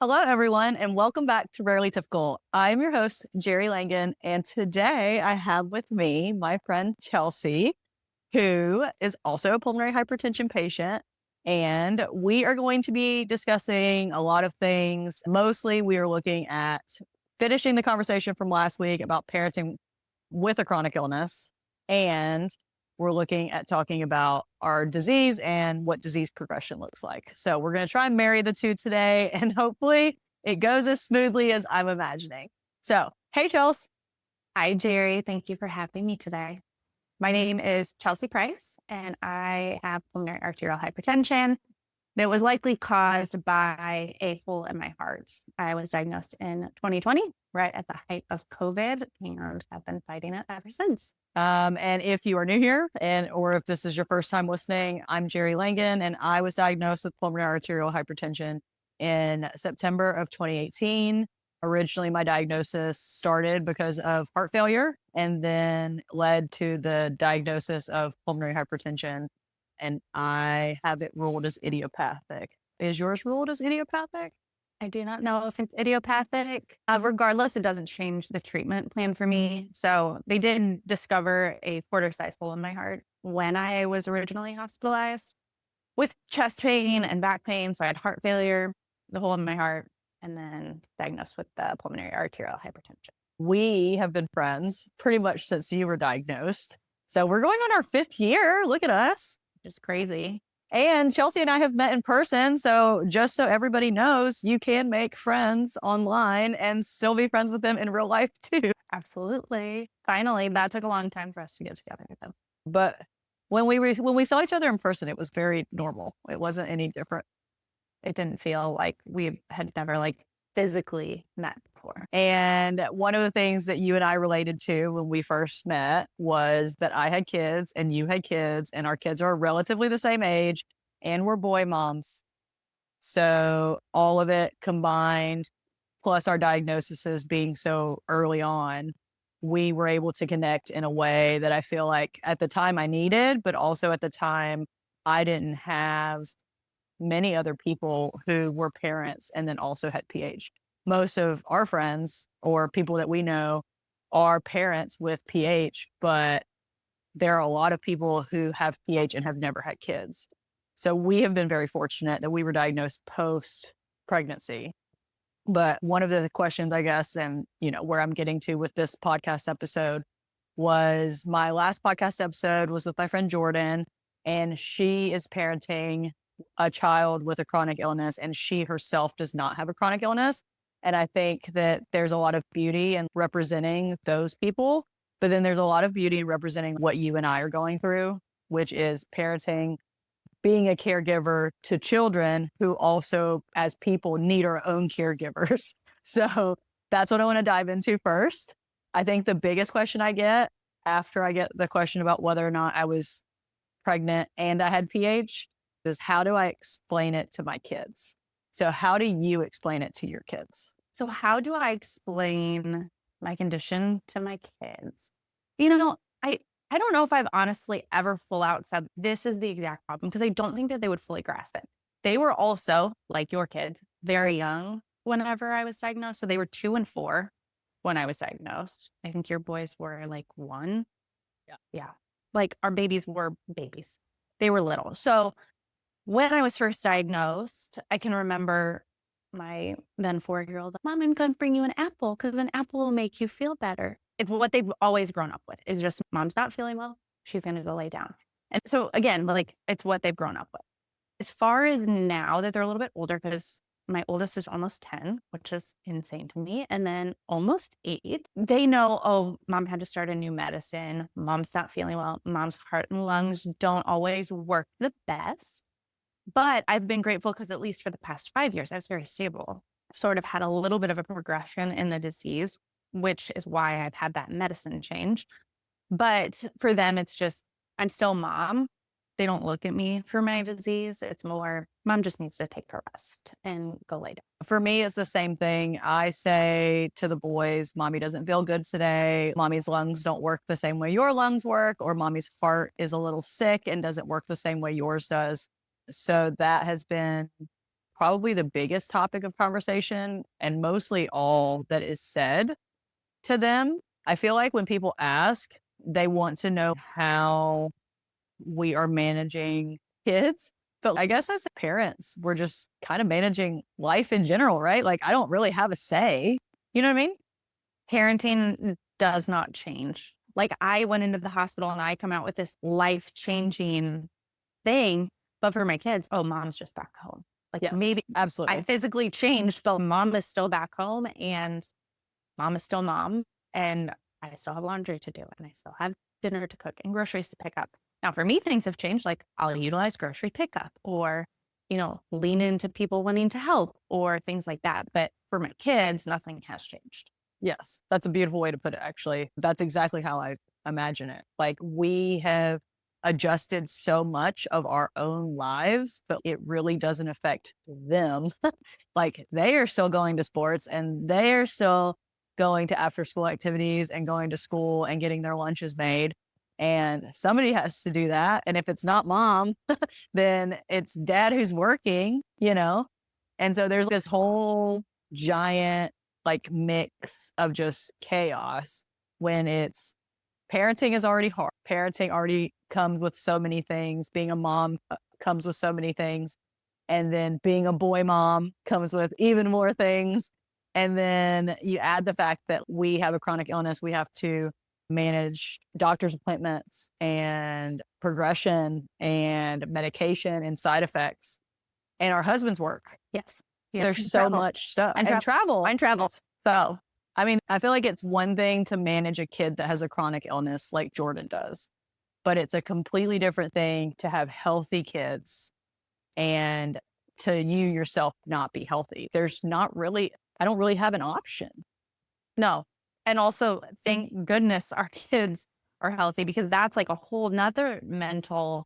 Hello, everyone, and welcome back to Rarely Typical. I'm your host, Jerry Langan, and today I have with me my friend Chelsea, who is also a pulmonary hypertension patient. And we are going to be discussing a lot of things. Mostly, we are looking at finishing the conversation from last week about parenting with a chronic illness. And we're looking at talking about our disease and what disease progression looks like. So we're going to try and marry the two today, and hopefully it goes as smoothly as I'm imagining. So, hey, Chelsea. Hi, Jerry. Thank you for having me today. My name is Chelsea Price, and I have pulmonary arterial hypertension that was likely caused by a hole in my heart. I was diagnosed in 2020, right at the height of COVID, and have been fighting it ever since. And if you are new here, or if this is your first time listening, I'm Jerry Langan, and I was diagnosed with pulmonary arterial hypertension in September of 2018. Originally, my diagnosis started because of heart failure and then led to the diagnosis of pulmonary hypertension. And I have it ruled as idiopathic. Is yours ruled as idiopathic? I do not know if it's idiopathic. Regardless, it doesn't change the treatment plan for me. So they did discover a quarter-sized hole in my heart when I was originally hospitalized with chest pain and back pain. So I had heart failure, the hole in my heart, and then diagnosed with the pulmonary arterial hypertension. We have been friends pretty much since you were diagnosed. So we're going on our 5th year. Look at us. Just crazy. And Chelsea and I have met in person. So just so everybody knows, you can make friends online and still be friends with them in real life too. Absolutely. Finally, that took a long time for us to get together, though. But when we saw each other in person, it was very normal. It wasn't any different. It didn't feel like we had never physically met before. And one of the things that you and I related to when we first met was that I had kids and you had kids, and our kids are relatively the same age, and we're boy moms. So all of it combined, plus our diagnoses being so early on, we were able to connect in a way that I feel like at the time I needed, but also at the time I didn't have many other people who were parents and then also had PH. Most of our friends or people that we know are parents with PH, but there are a lot of people who have PH and have never had kids. So we have been very fortunate that we were diagnosed post pregnancy. But one of the questions, I guess, and where I'm getting to with this podcast episode was my last podcast episode was with my friend Jordan, and she is parenting a child with a chronic illness, and she herself does not have a chronic illness. And I think that there's a lot of beauty in representing those people, but then there's a lot of beauty representing what you and I are going through, which is parenting, being a caregiver to children who also, as people, need our own caregivers. So that's what I want to dive into first. I think the biggest question I get after I get the question about whether or not I was pregnant and I had PH is, how do I explain it to my kids? So how do you explain it to your kids? So how do I explain my condition to my kids? I don't know if I've honestly ever full out said, this is the exact problem, because I don't think that they would fully grasp it. They were also, like your kids, very young whenever I was diagnosed. So they were 2 and 4 when I was diagnosed. I think your boys were like 1. Yeah. Yeah. Like our babies were babies. They were little. So when I was first diagnosed, I can remember my then 4-year-old, Mom, I'm going to bring you an apple because an apple will make you feel better. It's what they've always grown up with, is just, Mom's not feeling well, she's going to go lay down. And so again, it's what they've grown up with. As far as now that they're a little bit older, because my oldest is almost 10, which is insane to me, and then almost 8, they know, oh, Mom had to start a new medicine. Mom's not feeling well. Mom's heart and lungs don't always work the best. But I've been grateful because at least for the past 5 years, I was very stable. I've sort of had a little bit of a progression in the disease, which is why I've had that medicine change. But for them, it's just, I'm still Mom. They don't look at me for my disease. It's more, Mom just needs to take a rest and go lay down. For me, it's the same thing. I say to the boys, Mommy doesn't feel good today. Mommy's lungs don't work the same way your lungs work, or Mommy's heart is a little sick and doesn't work the same way yours does. So that has been probably the biggest topic of conversation and mostly all that is said to them. I feel like when people ask, they want to know how we are managing kids. But I guess as parents, we're just kind of managing life in general, right? Like I don't really have a say. You know what I mean? Parenting does not change. Like, I went into the hospital and I come out with this life-changing thing, but for my kids, "Oh, mom's just back home." Like, Yes, maybe I absolutely. physically changed, but mom is still back home, and mom is still mom, and I still have laundry to do, and I still have dinner to cook and groceries to pick up. Now, for me, things have changed. Like, I'll utilize grocery pickup or, lean into people wanting to help or things like that. But for my kids, nothing has changed. Yes, that's a beautiful way to put it, actually. That's exactly how I imagine it. Like, we have adjusted so much of our own lives, but it really doesn't affect them. Like, they are still going to sports and they are still going to after school activities and going to school and getting their lunches made. And somebody has to do that. And if it's not mom, then it's dad who's working, you know? And so there's this whole giant like mix of just chaos when it's parenting is already hard. Parenting already comes with so many things. Being a mom comes with so many things. And then being a boy mom comes with even more things. And then you add the fact that we have a chronic illness, we have to manage doctor's appointments and progression and medication and side effects and our husbands work. Yes. Yeah. There's so Travel much stuff and and travel. travel. Mine travels. So I mean, I feel like it's one thing to manage a kid that has a chronic illness like Jordan does, but it's a completely different thing to have healthy kids and to you yourself not be healthy. There's not really, I don't really have an option. no. And also, thank goodness our kids are healthy because that's like a whole nother mental.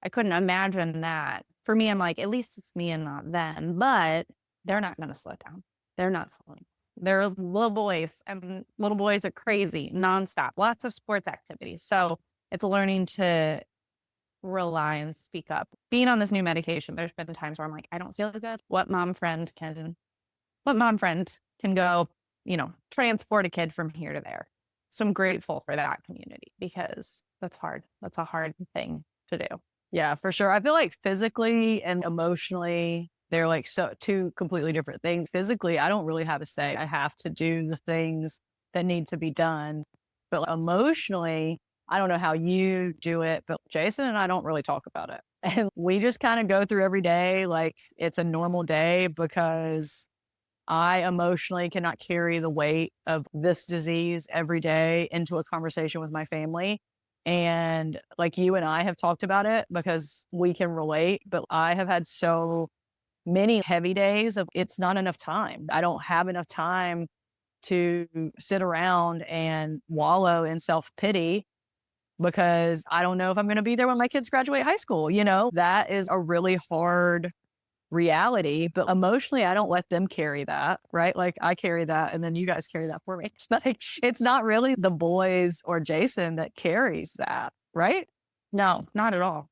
I couldn't imagine that. For me, I'm like, at least it's me and not them. But they're not going to slow down. They're not slowing. They're little boys, and little boys are crazy, nonstop, lots of sports activities. So it's learning to rely and speak up. Being on this new medication, there's been times where I'm like, I don't feel good. What mom friend can go, transport a kid from here to there. So I'm grateful for that community because that's hard. That's a hard thing to do. Yeah, for sure. I feel like physically and emotionally, they're like so two completely different things. Physically, I don't really have a say. I have to do the things that need to be done. But like, emotionally, I don't know how you do it, but Jason and I don't really talk about it. And we just kind of go through every day like it's a normal day because I emotionally cannot carry the weight of this disease every day into a conversation with my family. And like you and I have talked about it because we can relate, but I have had so many heavy days of it's not enough time. I don't have enough time to sit around and wallow in self pity because I don't know if I'm going to be there when my kids graduate high school. That is a really hard reality, but emotionally, I don't let them carry that, right? Like I carry that and then you guys carry that for me. Like it's not really the boys or Jason that carries that, right? No, not at all.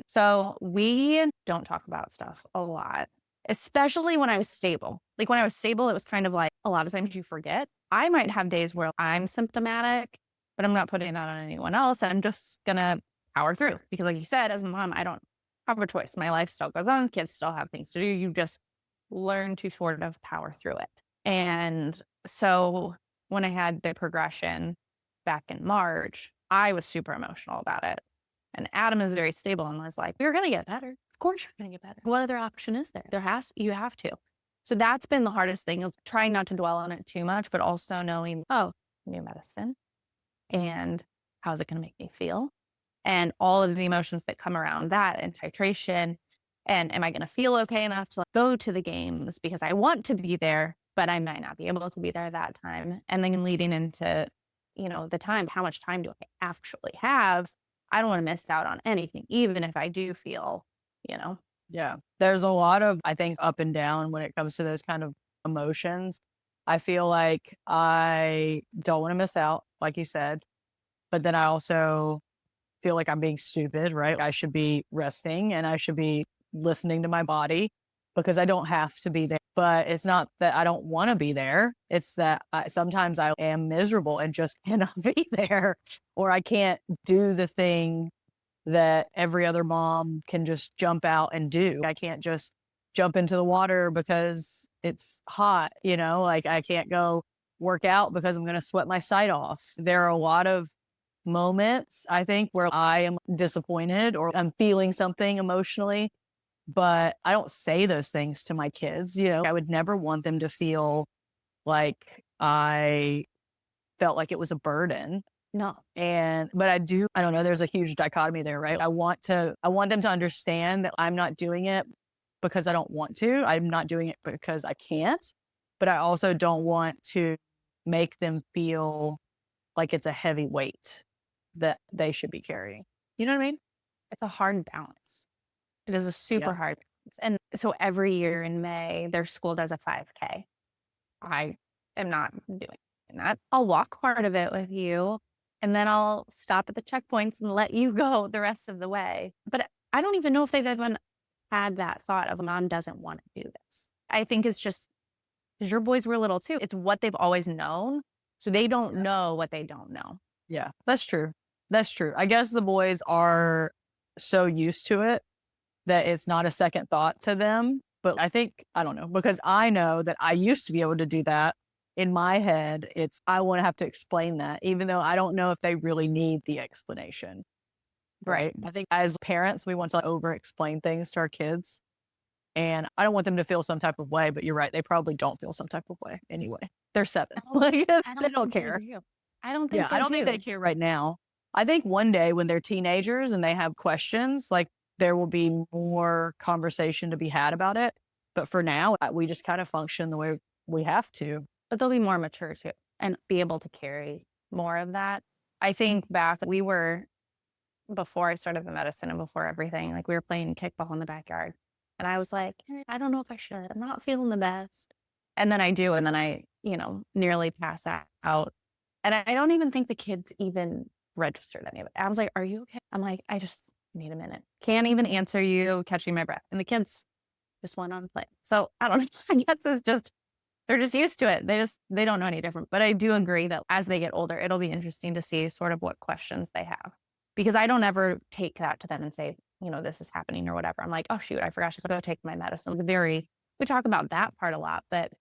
So we don't talk about stuff a lot, especially when I was stable. Like when I was stable, it was kind of like a lot of times you forget. I might have days where I'm symptomatic, but I'm not putting that on anyone else. And I'm just going to power through because, like you said, as a mom, I don't have a choice. My life still goes on. Kids still have things to do. You just learn to sort of power through it. And so when I had the progression back in March, I was super emotional about it. And Adam is very stable and was like, "You're going to get better. Of course you're going to get better. What other option is there? You have to." So that's been the hardest thing of trying not to dwell on it too much, but also knowing, oh, new medicine and how's it going to make me feel? And all of the emotions that come around that and titration. And am I going to feel okay enough to go to the games because I want to be there, but I might not be able to be there that time. And then leading into, the time, how much time do I actually have? I don't want to miss out on anything, even if I do feel, you know, Yeah. There's a lot of, I think, up and down when it comes to those kind of emotions. I feel like I don't want to miss out, like you said, but then I also feel like I'm being stupid, right? I should be resting and I should be listening to my body. because I don't have to be there. But it's not that I don't want to be there. It's that sometimes I am miserable and just cannot be there, or I can't do the thing that every other mom can just jump out and do. I can't just jump into the water because it's hot, like I can't go work out because I'm going to sweat my sight off. There are a lot of moments, I think, where I am disappointed or I'm feeling something emotionally, but I don't say those things to my kids. I would never want them to feel like I felt like it was a burden. No. But I don't know, there's a huge dichotomy there, right? I want them to understand that I'm not doing it because I don't want to. I'm not doing it because I can't, but I also don't want to make them feel like it's a heavy weight that they should be carrying. You know what I mean? It's a hard balance. It is a Yeah. super hard balance. And so every year in May, their school does a 5K. I am not doing that. I'll walk part of it with you, and then I'll stop at the checkpoints and let you go the rest of the way. But I don't even know if they've even had that thought of mom doesn't want to do this. I think it's just because your boys were little too. It's what they've always known. So they don't know what they don't know. Yeah, that's true. That's true. I guess the boys are so used to it that it's not a second thought to them. But I don't know, because I know that I used to be able to do that. In my head, I want to have to explain that, even though I don't know if they really need the explanation. Right. Right. I think as parents, we want to over explain things to our kids. And I don't want them to feel some type of way, but you're right. They probably don't feel some type of way anyway. They're 7. Like, they don't think they care. do. I don't Yeah, think I they don't think they do. care right now. I think one day when they're teenagers and they have questions, like there will be more conversation to be had about it. But for now, we just kind of function the way we have to. But they'll be more mature too and be able to carry more of that. I think back, before I started the medicine and before everything, like we were playing kickball in the backyard. And I was like, I don't know if I should. I'm not feeling the best. And then I do. And then I, nearly pass out. And I don't even think the kids even registered any of it. I was like, are you okay? I'm like, I just need a minute. Can't even answer you, catching my breath. And the kids just went on to play. So I don't know. I guess it's just, they're just used to it. They don't know any different. But I do agree that as they get older, it'll be interesting to see sort of what questions they have. Because I don't ever take that to them and say, this is happening or whatever. I'm like, oh shoot, I forgot to go take my medicine. We talk about that part a lot, but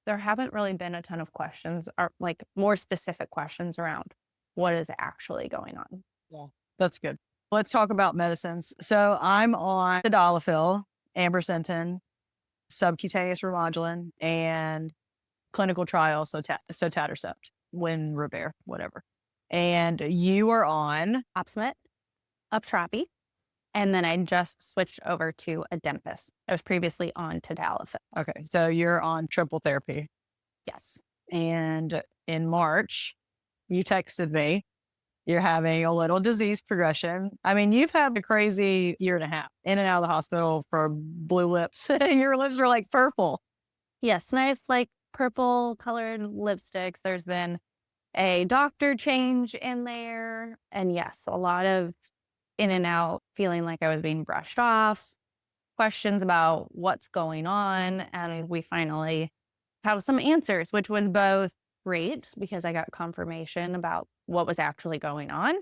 there haven't really been a ton of questions or like more specific questions around what is actually going on. Yeah, that's good. Let's talk about medicines. So I'm on tadalafil, ambrisentan, subcutaneous Remodulin, and clinical trial, so sotatercept, Winrevair, whatever. And you are on Opsumit, Uptravi, and then I just switched over to Adempas. I was previously on tadalafil. okay, so you're on triple therapy. Yes. And in March, you texted me. You're having a little disease progression. I mean, you've had a crazy year and a half in and out of the hospital for blue lips. Your lips are like purple. Yes, nice, like purple colored lipsticks. There's been a doctor change in there. And yes, a lot of in and out, feeling like I was being brushed off, questions about what's going on. And we finally have some answers, which was both great because I got confirmation about what was actually going on,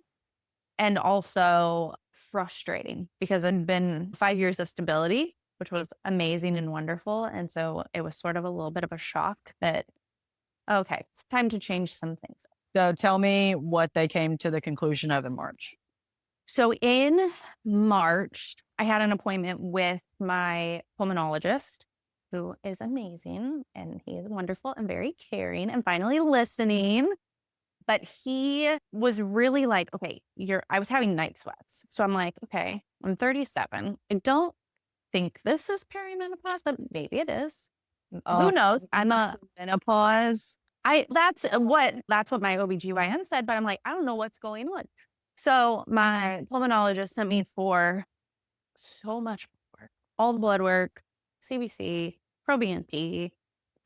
and also frustrating because it'd been 5 years of stability, which was amazing and wonderful. And so it was sort of a little bit of a shock that, okay, it's time to change some things. So tell me what they came to the conclusion of in March. So in March, I had an appointment with my pulmonologist, who is amazing and he is wonderful and very caring and finally listening. But he was really like, okay, I was having night sweats. So I'm like, okay, I'm 37. I don't think this is perimenopause, but maybe it is. Who knows? Menopause. That's what my OBGYN said, but I'm like, I don't know what's going on. So my pulmonologist sent me for so much work, all the blood work, CBC, ProBNP,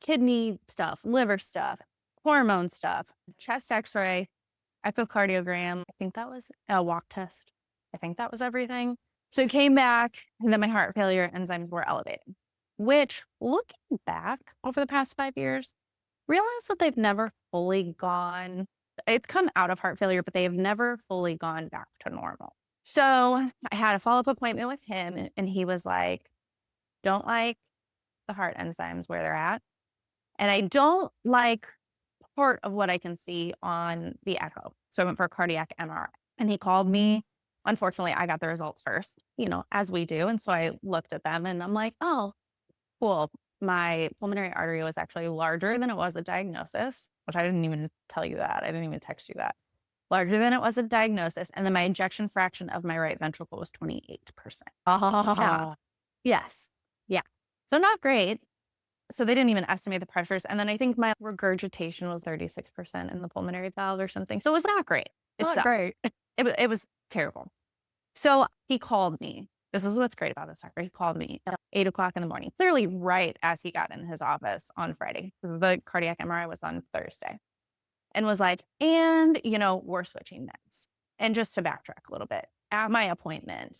kidney stuff, liver stuff, hormone stuff, chest x-ray, echocardiogram. I think that was a walk test. I think that was everything. So it came back and then my heart failure enzymes were elevated. which looking back over the past 5 years, realize that they've never fully gone, it's come out of heart failure, but they have never fully gone back to normal. So I had a follow-up appointment with him and he was like, don't like the heart enzymes where they're at. And I don't like part of what I can see on the echo. So I went for a cardiac MRI and he called me. Unfortunately, I got the results first, as we do. And so I looked at them and I'm like, oh, cool. My pulmonary artery was actually larger than it was a diagnosis, which I didn't even tell you that. I didn't even text you that. Larger than it was a diagnosis. And then my ejection fraction of my right ventricle was 28%. Yeah. Ah, Yes. Yeah. So not great. So they didn't even estimate the pressures. And then I think my regurgitation was 36% in the pulmonary valve or something. So it was not great. It not sucked. great. It was terrible. So he called me. This is what's great about this doctor. He called me at 8 o'clock in the morning, clearly right as he got in his office on Friday. The cardiac MRI was on Thursday and was like, and, we're switching meds. And just to backtrack a little bit, at my appointment,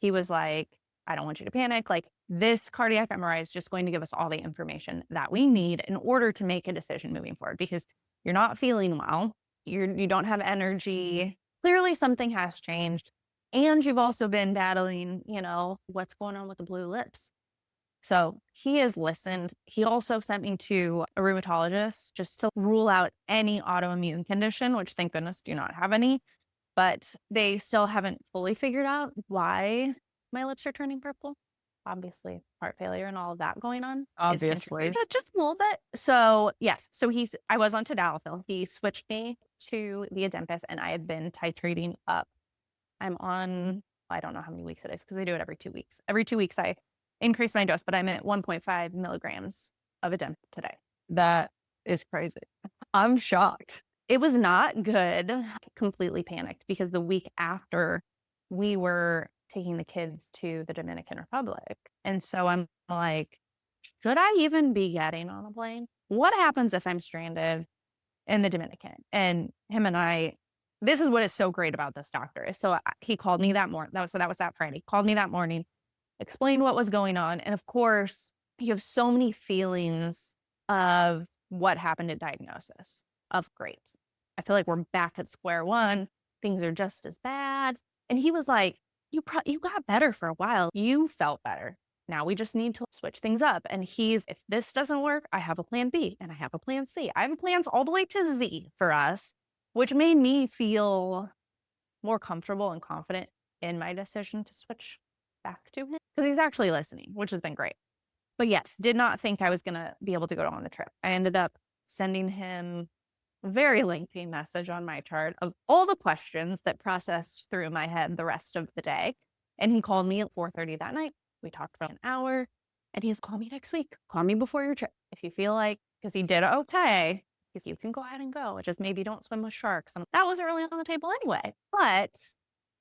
he was like, I don't want you to panic. Like, this cardiac MRI is just going to give us all the information that we need in order to make a decision moving forward because you're not feeling well. You don't have energy. Clearly, something has changed. And you've also been battling, what's going on with the blue lips. So he has listened. He also sent me to a rheumatologist just to rule out any autoimmune condition, which thank goodness do not have any. But they still haven't fully figured out why my lips are turning purple. Obviously, heart failure and all of that going on is Obviously. contributing just a little bit. So yes, I was on tadalafil. He switched me to the Adempas, and I have been titrating up. I'm on, I don't know how many weeks it is because I do it every 2 weeks. Every 2 weeks, I increase my dose, but I'm at 1.5 milligrams of Adempas today. That is crazy. I'm shocked. It was not good. I completely panicked because the week after we were taking the kids to the Dominican Republic. And so I'm like, should I even be getting on a plane? What happens if I'm stranded in the Dominican? And him and I, this is what is so great about this doctor. So he called me that morning. That was that Friday. He called me that morning, explained what was going on. And of course, you have so many feelings of what happened at diagnosis of great. I feel like we're back at square one. Things are just as bad. And he was like, you got better for a while. You felt better. Now we just need to switch things up. And if this doesn't work, I have a plan B and I have a plan C. I have plans all the way to Z for us, which made me feel more comfortable and confident in my decision to switch back to him because he's actually listening, which has been great. But yes, did not think I was going to be able to go on the trip. I ended up sending him a very lengthy message on my chart of all the questions that processed through my head the rest of the day. And he called me at 4:30 that night. We talked for an hour and he's call me next week. Call me before your trip. If you feel like, because he did okay, because you can go ahead and go. Just maybe don't swim with sharks. And that wasn't really on the table anyway. But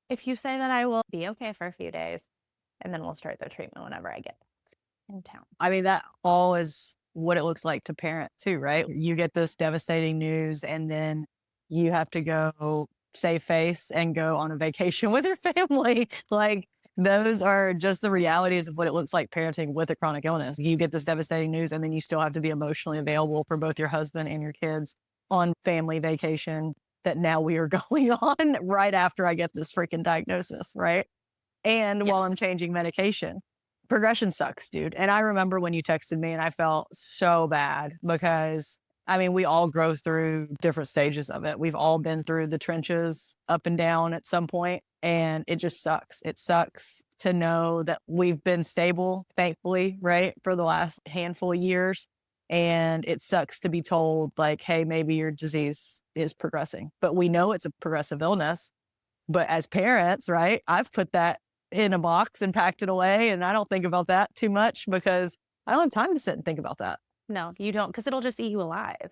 if you say that I will be okay for a few days and then we'll start the treatment whenever I get in town. I mean, that all is what it looks like to parent too, right? You get this devastating news and then you have to go save face and go on a vacation with your family. Like those are just the realities of what it looks like parenting with a chronic illness. You get this devastating news and then you still have to be emotionally available for both your husband and your kids on family vacation that now we are going on right after I get this freaking diagnosis, right? And while I'm Yes. changing medication. Progression sucks, dude. And I remember when you texted me and I felt so bad because I mean, we all grow through different stages of it. We've all been through the trenches up and down at some point, and it just sucks. It sucks to know that we've been stable, thankfully, right, for the last handful of years. And it sucks to be told, like, hey, maybe your disease is progressing, but we know it's a progressive illness. But as parents, right, I've put that in a box and packed it away. And I don't think about that too much because I don't have time to sit and think about that. No, you don't, because it'll just eat you alive.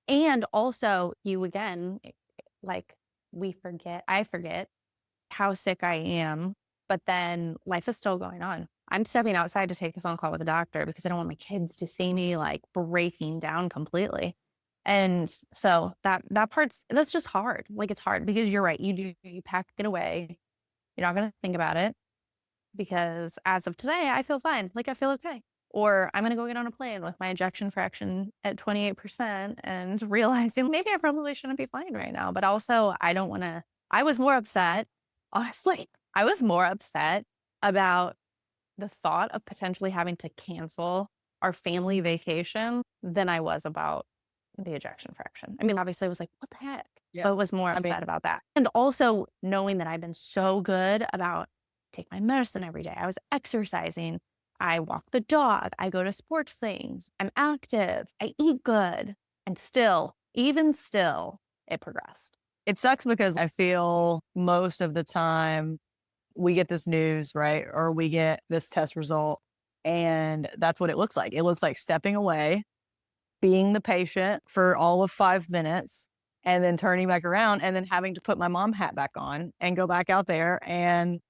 And also, you again, like I forget how sick I am, but then life is still going on. I'm stepping outside to take the phone call with the doctor because I don't want my kids to see me like breaking down completely. And so that's just hard. Like it's hard because you're right. You pack it away. You're not going to think about it because as of today, I feel fine. Like I feel okay. Or I'm going to go get on a plane with my ejection fraction at 28% and realizing maybe I probably shouldn't be flying right now. But also, I don't want to, I was more upset, honestly, I was more upset about the thought of potentially having to cancel our family vacation than I was about the ejection fraction. I mean, obviously, I was like, what the heck? Yeah. But was more I mean, upset about that. And also knowing that I've been so good about take my medicine every day. I was exercising. I walk the dog. I go to sports things. I'm active. I eat good. And still, even still, it progressed. it sucks because I feel most of the time we get this news, right? Or we get this test result, and that's what it looks like. It looks like stepping away, being the patient for all of 5 minutes, and then turning back around and then having to put my mom hat back on and go back out there and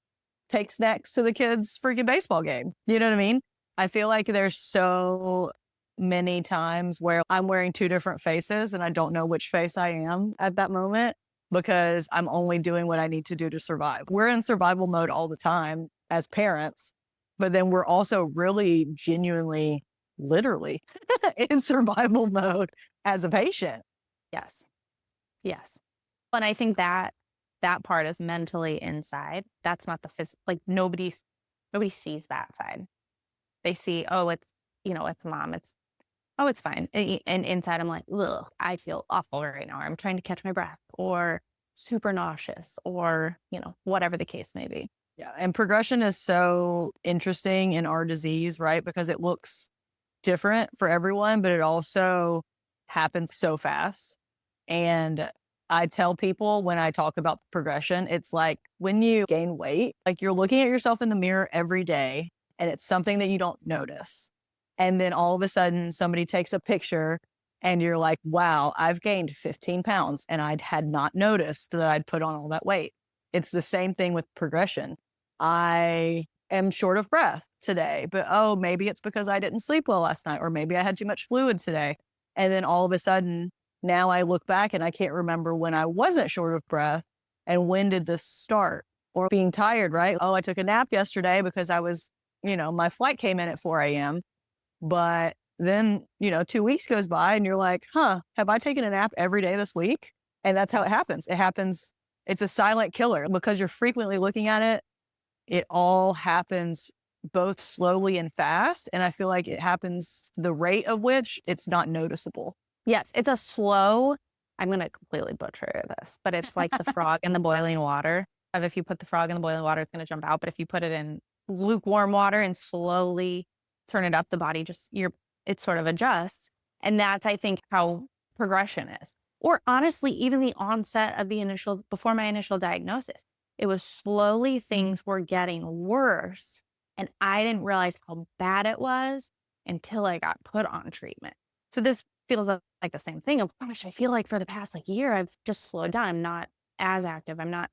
take snacks to the kids' freaking baseball game. You know what I mean? I feel like there's so many times where I'm wearing two different faces and I don't know which face I am at that moment because I'm only doing what I need to do to survive. We're in survival mode all the time as parents, but then we're also really genuinely, literally in survival mode as a patient. Yes. Yes. And I think that that part is mentally inside. That's not the like nobody sees that side. They see, oh, it's, it's mom. It's, oh, it's fine. And inside I'm like, ugh, I feel awful right now. Or I'm trying to catch my breath or super nauseous or, whatever the case may be. Yeah. And progression is so interesting in our disease, right? Because it looks different for everyone, but it also happens so fast. And I tell people when I talk about progression, it's like when you gain weight, like you're looking at yourself in the mirror every day and it's something that you don't notice. And then all of a sudden somebody takes a picture and you're like, wow, I've gained 15 pounds and I had not noticed that I'd put on all that weight. It's the same thing with progression. I am short of breath today, but oh, maybe it's because I didn't sleep well last night, or maybe I had too much fluid today. And then all of a sudden, now I look back and I can't remember when I wasn't short of breath and when did this start, or being tired, right? Oh, I took a nap yesterday because I was, my flight came in at 4 a.m. But then, 2 weeks goes by and you're like, huh, have I taken a nap every day this week? And that's how it Yes. happens. It happens. It's a silent killer because you're frequently looking at it. It all happens both slowly and fast. And I feel like it happens the rate of which it's not noticeable. Yes. It's a slow, I'm going to completely butcher this, but it's like the frog in the boiling water. Of if you put the frog in the boiling water, it's going to jump out. But if you put it in lukewarm water and slowly turn it up, the body it sort of adjusts. And that's, I think, how progression is. Or honestly, even the onset of before my initial diagnosis, it was slowly things were getting worse. And I didn't realize how bad it was until I got put on treatment. So this feels like the same thing. Of gosh, I feel like for the past year, I've just slowed down. I'm not as active. I'm not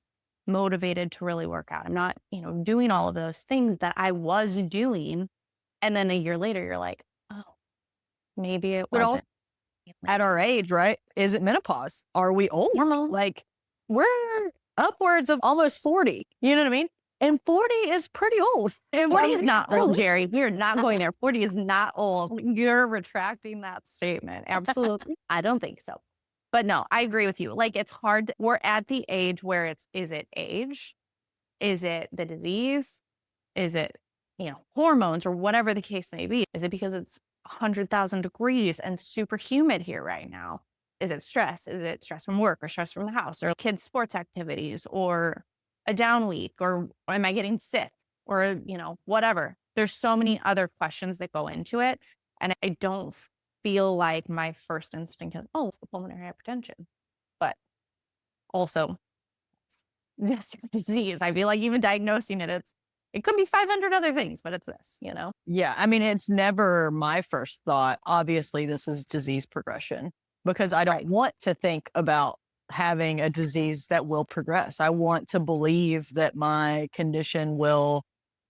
motivated to really work out. I'm not, doing all of those things that I was doing. And then a year later, you're like, oh, maybe it But also wasn't at our age, right? Is it menopause? Are we old? normal. Like we're upwards of almost 40. You know what I mean? And 40 is pretty old. And 40 is not old, gross. Jerry. We're not going there. 40 is not old. You're retracting that statement. Absolutely. I don't think so. But no, I agree with you. Like it's hard. We're at the age where is it age? Is it the disease? Is it, hormones or whatever the case may be? Is it because it's 100,000 degrees and super humid here right now? Is it stress? Is it stress from work or stress from the house or kids' sports activities or a down week or am I getting sick or, whatever? There's so many other questions that go into it. And I don't feel like my first instinct is, oh, it's the pulmonary hypertension. But also, this disease, I feel like even diagnosing it could be 500 other things, but it's this. Yeah. I mean, it's never my first thought. Obviously, this is disease progression because I don't Right. want to think about having a disease that will progress. I want to believe that my condition will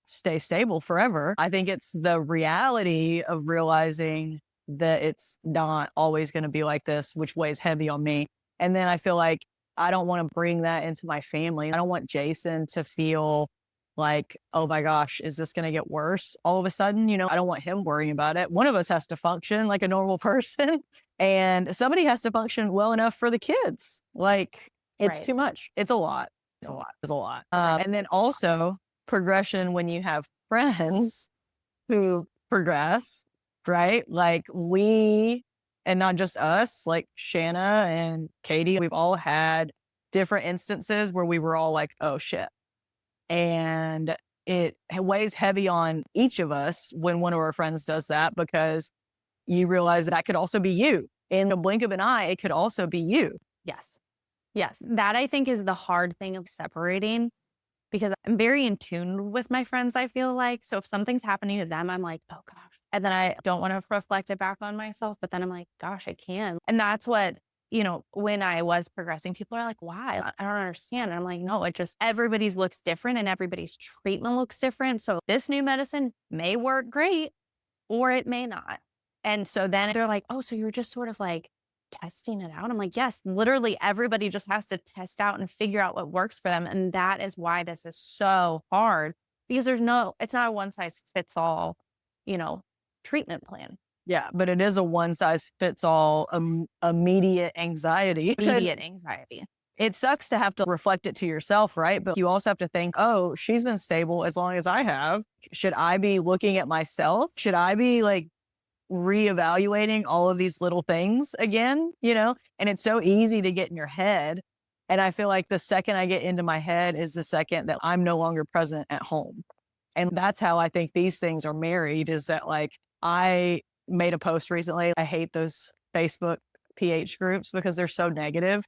stay stable forever. I think it's the reality of realizing that it's not always going to be like this, which weighs heavy on me. And then I feel like I don't want to bring that into my family. I don't want Jason to feel like, oh my gosh, is this going to get worse all of a sudden? I don't want him worrying about it. One of us has to function like a normal person, and somebody has to function well enough for the kids. Like, it's Right. too much. It's a lot. It's a lot. It's a lot. And then also progression when you have friends who progress, right? Like and not just us, like Shanna and Katie, we've all had different instances where we were all like, oh shit. And it weighs heavy on each of us when one of our friends does that, because you realize that could also be you. In a blink of an eye, it could also be you. Yes. Yes. That I think is the hard thing of separating, because I'm very in tune with my friends, I feel like. So if something's happening to them, I'm like, oh gosh. And then I don't want to reflect it back on myself, but then I'm like, gosh, I can. And that's what, when I was progressing, people are like, why? I don't understand. And I'm like, no, it just, everybody's looks different and everybody's treatment looks different. So this new medicine may work great or it may not. And so then they're like, oh, so you're just sort of like testing it out. I'm like, yes, literally everybody just has to test out and figure out what works for them. And that is why this is so hard, because it's not a one size fits all, you know, treatment plan. Yeah, but it is a one size fits all immediate anxiety. Immediate anxiety. It sucks to have to reflect it to yourself, right? But you also have to think, oh, she's been stable as long as I have. Should I be looking at myself? Should I be like reevaluating all of these little things again? And it's so easy to get in your head. And I feel like the second I get into my head is the second that I'm no longer present at home. And that's how I think these things are married, is that like I made a post recently. I hate those Facebook PH groups because they're so negative.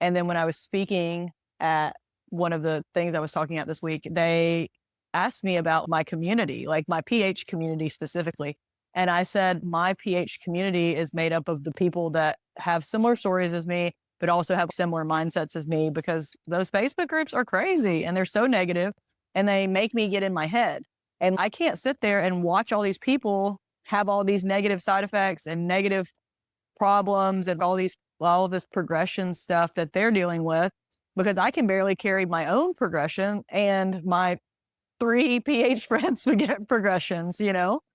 And then when I was speaking at one of the things I was talking at this week, they asked me about my community, like my PH community specifically. And I said, my PH community is made up of the people that have similar stories as me, but also have similar mindsets as me, because those Facebook groups are crazy and they're so negative and they make me get in my head. And I can't sit there and watch all these people have all these negative side effects and negative problems and all this progression stuff that they're dealing with, because I can barely carry my own progression and my 3 PH friends would get progressions. 100%.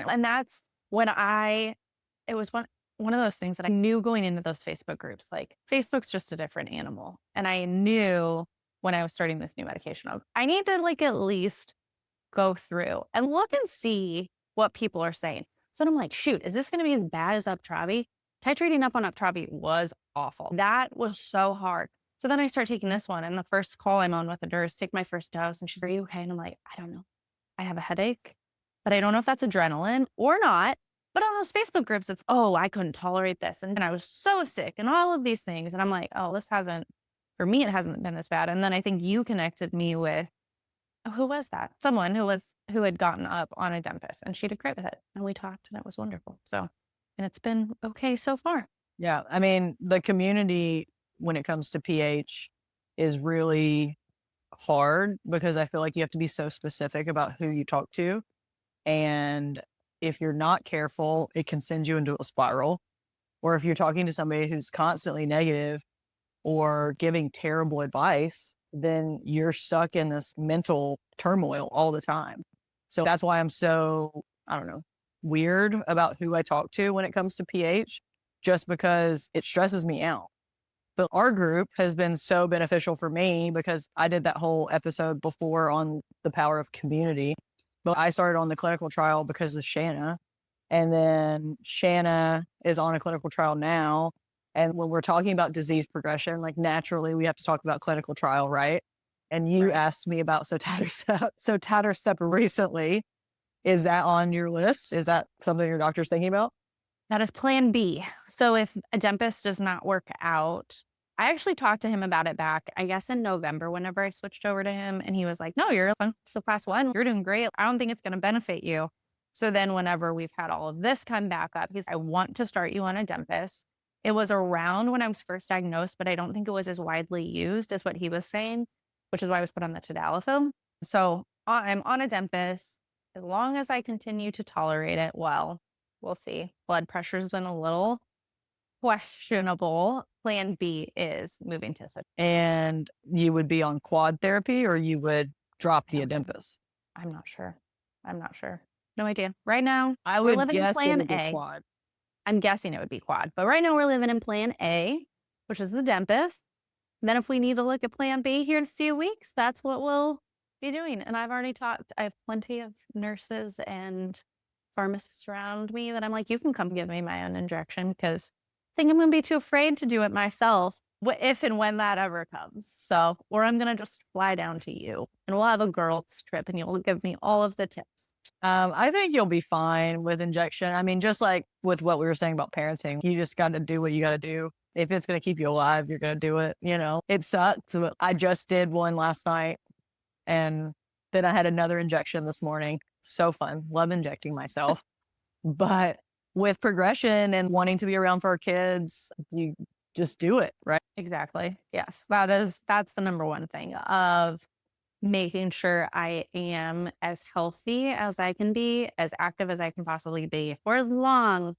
And that's when it was one of those things that I knew going into those Facebook groups, like Facebook's just a different animal. And I knew when I was starting this new medication, I need to like at least go through and look and see what people are saying. So I'm like, shoot, is this going to be as bad as Uptravi? Titrating up on Uptravi was awful. That was so hard. So then I start taking this one, and the first call I'm on with the nurse, take my first dose, and she's, are you okay? And I'm like, I don't know. I have a headache, but I don't know if that's adrenaline or not. But on those Facebook groups, it's, oh, I couldn't tolerate this. And I was so sick and all of these things. And I'm like, oh, for me, it hasn't been this bad. And then I think you connected me with, who was that? Someone who had gotten up on a Adempas, and she did great with it. And we talked and it was wonderful. So, and it's been okay so far. Yeah. I mean, the community when it comes to PH is really hard, because I feel like you have to be so specific about who you talk to. And if you're not careful, it can send you into a spiral. Or if you're talking to somebody who's constantly negative or giving terrible advice, then you're stuck in this mental turmoil all the time. So that's why I'm so, I don't know, weird about who I talk to when it comes to PH, just because it stresses me out. But our group has been so beneficial for me, because I did that whole episode before on the power of community. But I started on the clinical trial because of Shanna. And then Shanna is on a clinical trial now. And when we're talking about disease progression, like naturally we have to talk about clinical trial, right? And you Right. asked me about sotatercept recently. Is that on your list? Is that something your doctor's thinking about? That is plan B. So if Adempas does not work out, I actually talked to him about it back, I guess in November, whenever I switched over to him. And he was like, no, you're so class 1. You're doing great. I don't think it's going to benefit you. So then whenever we've had all of this come back up, he's, I want to start you on Adempas. It was around when I was first diagnosed, but I don't think it was as widely used as what he was saying, which is why I was put on the tadalafil. So I'm on Adempas. As long as I continue to tolerate it, well, we'll see. Blood pressure's been a little questionable. Plan B is moving to And you would be on quad therapy, or you would drop I the don't know. Olympus. I'm not sure. I'm not sure. No idea. Right now, I we're would living in guess plan it'll be A. quad. I'm guessing it would be quad, but right now we're living in plan A, which is the dentist. Then if we need to look at plan B here in a few weeks, that's what we'll be doing. And I've already talked, I have plenty of nurses and pharmacists around me that I'm like, you can come give me my own injection because I think I'm going to be too afraid to do it myself if and when that ever comes. So, or I'm going to just fly down to you and we'll have a girls' trip and you'll give me all of the tips. I think you'll be fine with injection. I mean, just like with what we were saying about parenting, you just got to do what you got to do. If it's going to keep you alive, you're going to do it. You know, it sucks. But I just did one last night and then I had another injection this morning. So fun. Love injecting myself. But with progression and wanting to be around for our kids, you just do it, right? Exactly. Yes. That's the number one thing of making sure I am as healthy as I can be, as active as I can possibly be for as long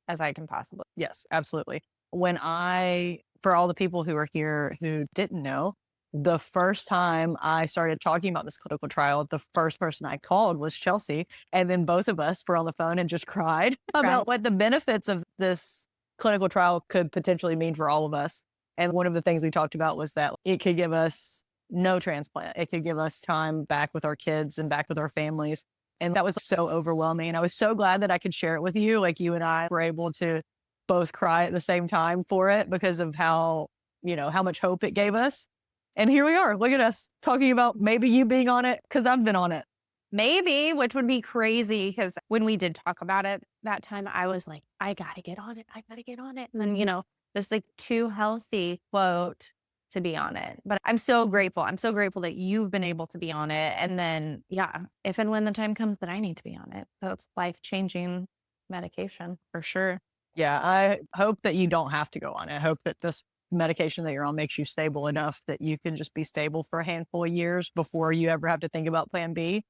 as I can possibly. Yes, absolutely. For all the people who are here who didn't know, the first time I started talking about this clinical trial, the first person I called was Chelsea. And then both of us were on the phone and just cried about what the benefits of this clinical trial could potentially mean for all of us. And one of the things we talked about was that it could give us no transplant. It could give us time back with our kids and back with our families. And that was so overwhelming. And I was so glad that I could share it with you. Like you and I were able to both cry at the same time for it because of how, how much hope it gave us. And here we are. Look at us talking about maybe you being on it because I've been on it. Maybe, which would be crazy because when we did talk about it that time, I was like, I got to get on it. I got to get on it. And then, just like too healthy quote to be on it. But I'm so grateful. I'm so grateful that you've been able to be on it. And then, yeah, if and when the time comes that I need to be on it, that's life-changing medication for sure. Yeah, I hope that you don't have to go on it. I hope that this medication that you're on makes you stable enough that you can just be stable for a handful of years before you ever have to think about plan B.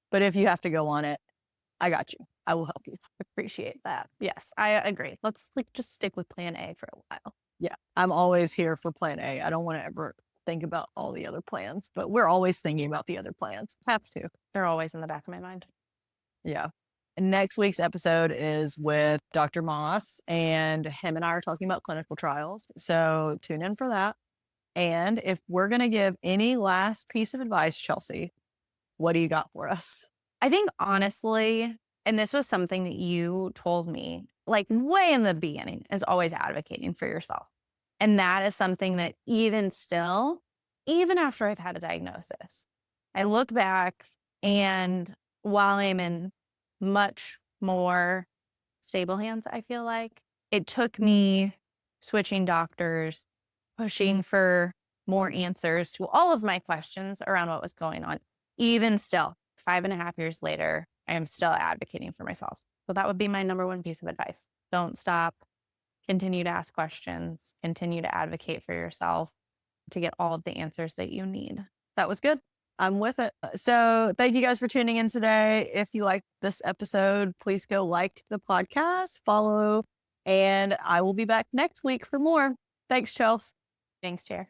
But if you have to go on it, I got you. I will help you. Appreciate that. Yes, I agree. Let's just stick with plan A for a while. Yeah, I'm always here for plan A. I don't want to ever think about all the other plans, but we're always thinking about the other plans. Have to. They're always in the back of my mind. Yeah. Next week's episode is with Dr. Moss, and him and I are talking about clinical trials. So tune in for that. And if we're going to give any last piece of advice, Chelsea, what do you got for us? I think honestly, and this was something that you told me like way in the beginning, is always advocating for yourself. And that is something that even still, even after I've had a diagnosis, I look back and while I'm in much more stable hands, I feel like it took me switching doctors, pushing for more answers to all of my questions around what was going on. Even still, 5.5 years later, I am still advocating for myself. So that would be my number one piece of advice. Don't stop. Continue to ask questions. Continue to advocate for yourself to get all of the answers that you need. That was good. I'm with it. So thank you guys for tuning in today. If you liked this episode, please go like the podcast, follow, and I will be back next week for more. Thanks, Chelsea. Thanks, Chair.